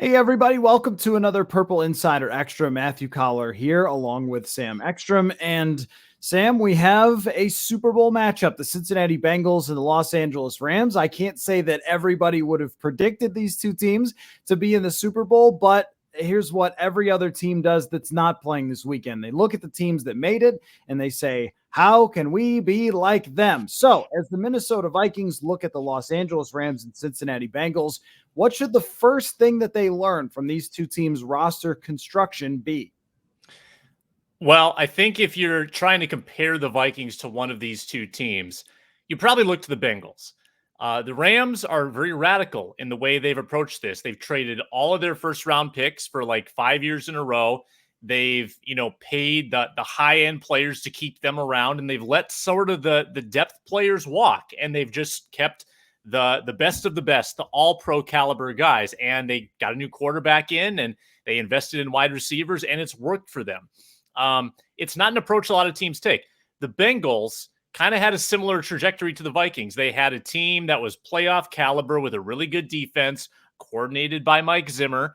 Hey, everybody. Welcome to another Purple Insider Extra. Matthew Coller here, along with Sam Ekstrom. And Sam, we have a Super Bowl matchup, the Cincinnati Bengals and the Los Angeles Rams. I can't say that everybody would have predicted these two teams to be in the Super Bowl, but here's what every other team does that's not playing this weekend. They look at the teams that made it and they say, how can we be like them? So, as the Minnesota Vikings look at the Los Angeles Rams and Cincinnati Bengals, what should the first thing that they learn from these two teams' roster construction be? Well, I think if you're trying to compare the Vikings to one of these two teams, you probably look to the Bengals. The Rams are very radical in the way they've approached this. They've traded all of their first round picks for like 5 years in a row. They've, paid the high end players to keep them around, and they've let sort of the depth players walk, and they've just kept the best of the best, the all pro caliber guys. And they got a new quarterback in, and they invested in wide receivers, and it's worked for them. It's not an approach a lot of teams take. The Bengals kind of had a similar trajectory to the Vikings. They had a team that was playoff caliber with a really good defense, coordinated by Mike Zimmer.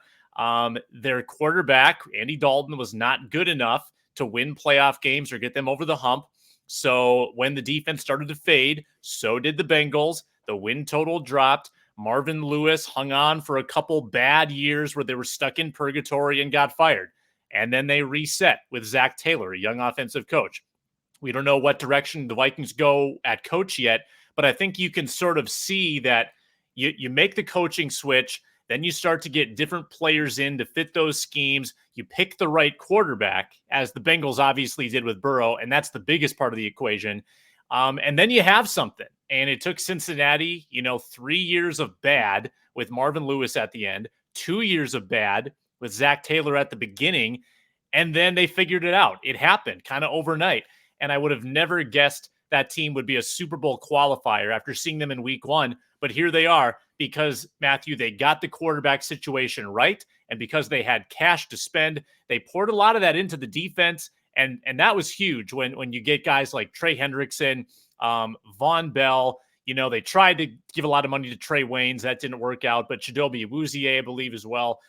Their quarterback, Andy Dalton, was not good enough to win playoff games or get them over the hump. So when the defense started to fade, so did the Bengals. The win total dropped. Marvin Lewis hung on for a couple bad years where they were stuck in purgatory and got fired. And then they reset with Zach Taylor, a young offensive coach. We don't know what direction the Vikings go at coach yet, but I think you can sort of see that you make the coaching switch, then you start to get different players in to fit those schemes. You pick the right quarterback, as the Bengals obviously did with Burrow, and that's the biggest part of the equation. And then you have something. And it took Cincinnati, 3 years of bad with Marvin Lewis at the end, 2 years of bad with Zach Taylor at the beginning, and then they figured it out. It happened kind of overnight, and I would have never guessed that team would be a Super Bowl qualifier after seeing them in week one, but here they are because, Matthew, they got the quarterback situation right, and because they had cash to spend, they poured a lot of that into the defense, and that was huge when you get guys like Trey Hendrickson, Von Bell. They tried to give a lot of money to Trey Waynes. That didn't work out, but Chidobe Awuzie, I believe, as well.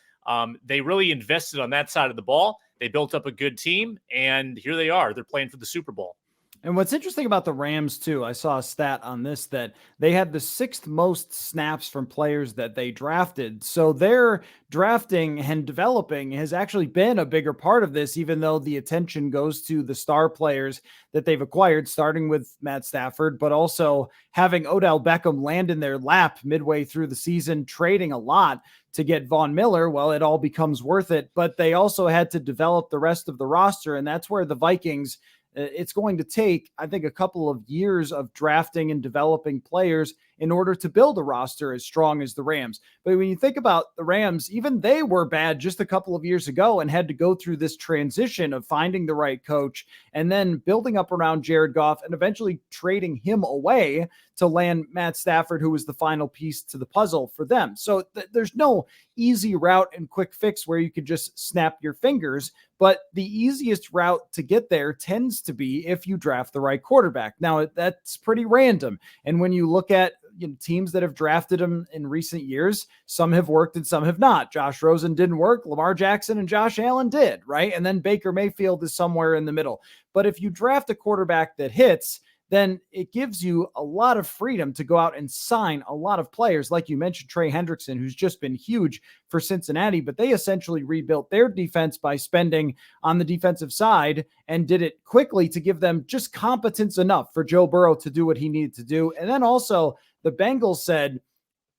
They really invested on that side of the ball. They built up a good team, and here they are. They're playing for the Super Bowl. And what's interesting about the Rams, too, I saw a stat on this that they had the sixth most snaps from players that they drafted. So their drafting and developing has actually been a bigger part of this, even though the attention goes to the star players that they've acquired, starting with Matt Stafford, but also having Odell Beckham land in their lap midway through the season, trading a lot to get Von Miller. Well, it all becomes worth it, but they also had to develop the rest of the roster. And that's where the Vikings, it's going to take, I think, a couple of years of drafting and developing players in order to build a roster as strong as the Rams. But when you think about the Rams, even they were bad just a couple of years ago and had to go through this transition of finding the right coach and then building up around Jared Goff and eventually trading him away to land Matt Stafford, who was the final piece to the puzzle for them. So there's no easy route and quick fix where you could just snap your fingers. But the easiest route to get there tends to be if you draft the right quarterback. Now, that's pretty random. And when you look at teams that have drafted him in recent years, some have worked and some have not. Josh Rosen didn't work. Lamar Jackson and Josh Allen did, right? And then Baker Mayfield is somewhere in the middle. But if you draft a quarterback that hits, then it gives you a lot of freedom to go out and sign a lot of players. Like you mentioned, Trey Hendrickson, who's just been huge for Cincinnati, but they essentially rebuilt their defense by spending on the defensive side and did it quickly to give them just competence enough for Joe Burrow to do what he needed to do. And then also the Bengals said,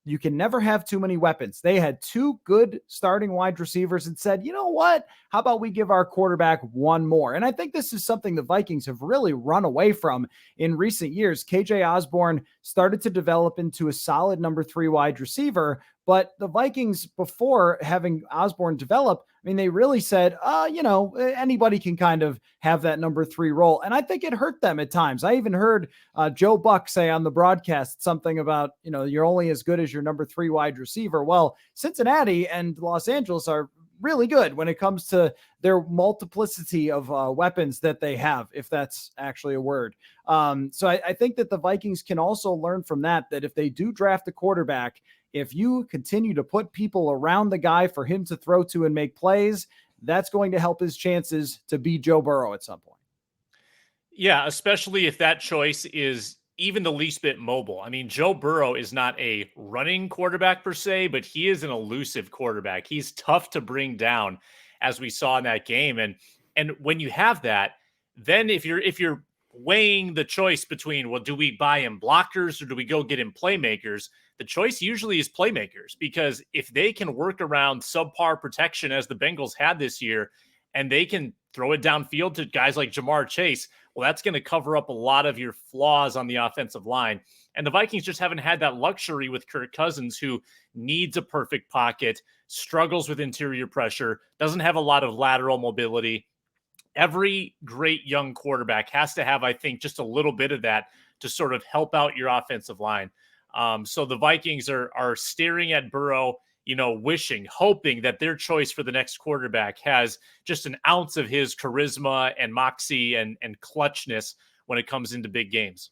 you can never have too many weapons. They had two good starting wide receivers and said, you know what? How about we give our quarterback one more? And I think this is something the Vikings have really run away from in recent years. KJ Osborne started to develop into a solid number 3 wide receiver, but the Vikings, before having Osborne develop, they really said, anybody can kind of have that number 3 role. And I think it hurt them at times. I even heard Joe Buck say on the broadcast something about, you're only as good as your number 3 wide receiver. Well, Cincinnati and Los Angeles are really good when it comes to their multiplicity of weapons that they have, if that's actually a word. So I think that the Vikings can also learn from that if they do draft a quarterback, if you continue to put people around the guy for him to throw to and make plays, that's going to help his chances to be Joe Burrow at some point. Yeah, especially if that choice is even the least bit mobile. I mean, Joe Burrow is not a running quarterback per se, but he is an elusive quarterback. He's tough to bring down, as we saw in that game. And when you have that, then if you're weighing the choice between, well, do we buy him blockers or do we go get him playmakers? The choice usually is playmakers, because if they can work around subpar protection as the Bengals had this year, and they can throw it downfield to guys like Jamar Chase, well, that's going to cover up a lot of your flaws on the offensive line. And the Vikings just haven't had that luxury with Kirk Cousins, who needs a perfect pocket, struggles with interior pressure, doesn't have a lot of lateral mobility. Every great young quarterback has to have, I think, just a little bit of that to sort of help out your offensive line. So the Vikings are staring at Burrow, wishing, hoping that their choice for the next quarterback has just an ounce of his charisma and moxie and clutchness when it comes into big games.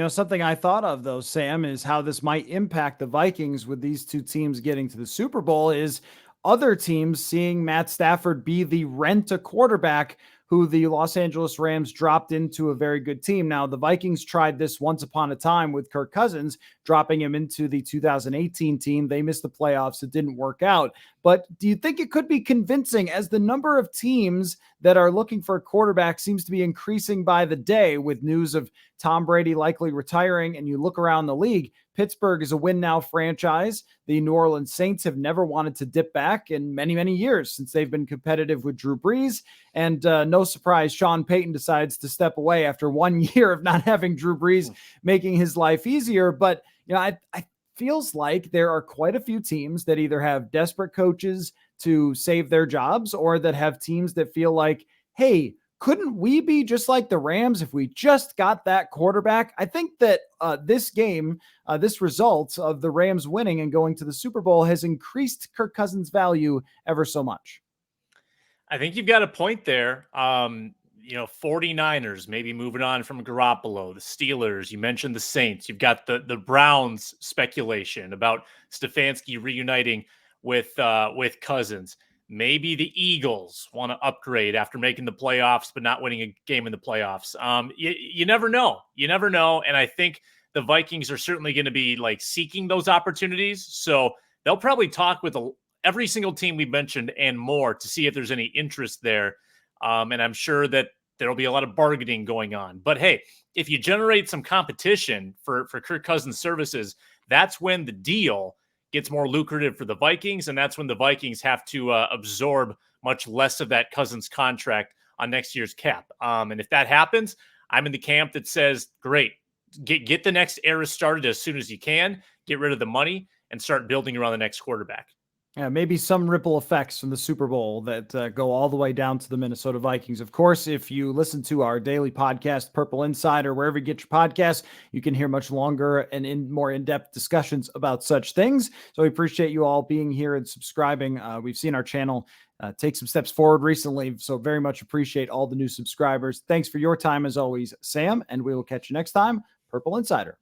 Something I thought of, though, Sam, is how this might impact the Vikings with these two teams getting to the Super Bowl is other teams seeing Matt Stafford be the rent-a quarterback who the Los Angeles Rams dropped into a very good team. Now, the Vikings tried this once upon a time with Kirk Cousins, dropping him into the 2018 team. They missed the playoffs. It didn't work out. But do you think it could be convincing, as the number of teams that are looking for a quarterback seems to be increasing by the day, with news of Tom Brady likely retiring, and you look around the league, Pittsburgh is a win now franchise. The New Orleans Saints have never wanted to dip back in many, many years since they've been competitive with Drew Brees. And no surprise, Sean Payton decides to step away after 1 year of not having Drew Brees, making his life easier. But, I feels like there are quite a few teams that either have desperate coaches to save their jobs, or that have teams that feel like, hey, couldn't we be just like the Rams if we just got that quarterback? I think that this game, this result of the Rams winning and going to the Super Bowl, has increased Kirk Cousins' value ever so much. I think you've got a point there. 49ers maybe moving on from Garoppolo, the Steelers, you mentioned the Saints, you've got the Browns speculation about Stefanski reuniting with Cousins. Maybe the Eagles want to upgrade after making the playoffs, but not winning a game in the playoffs. You never know. You never know. And I think the Vikings are certainly going to be seeking those opportunities. So they'll probably talk with every single team we mentioned and more to see if there's any interest there. And I'm sure that there'll be a lot of bargaining going on. But hey, if you generate some competition for Kirk Cousins' services, that's when the deal gets more lucrative for the Vikings, and that's when the Vikings have to absorb much less of that Cousins contract on next year's cap. And if that happens, I'm in the camp that says, great, get the next era started as soon as you can, get rid of the money, and start building around the next quarterback. Yeah, maybe some ripple effects from the Super Bowl that go all the way down to the Minnesota Vikings. Of course, if you listen to our daily podcast, Purple Insider, wherever you get your podcasts, you can hear much longer and more in-depth discussions about such things. So we appreciate you all being here and subscribing. We've seen our channel take some steps forward recently, so very much appreciate all the new subscribers. Thanks for your time, as always, Sam, and we will catch you next time. Purple Insider.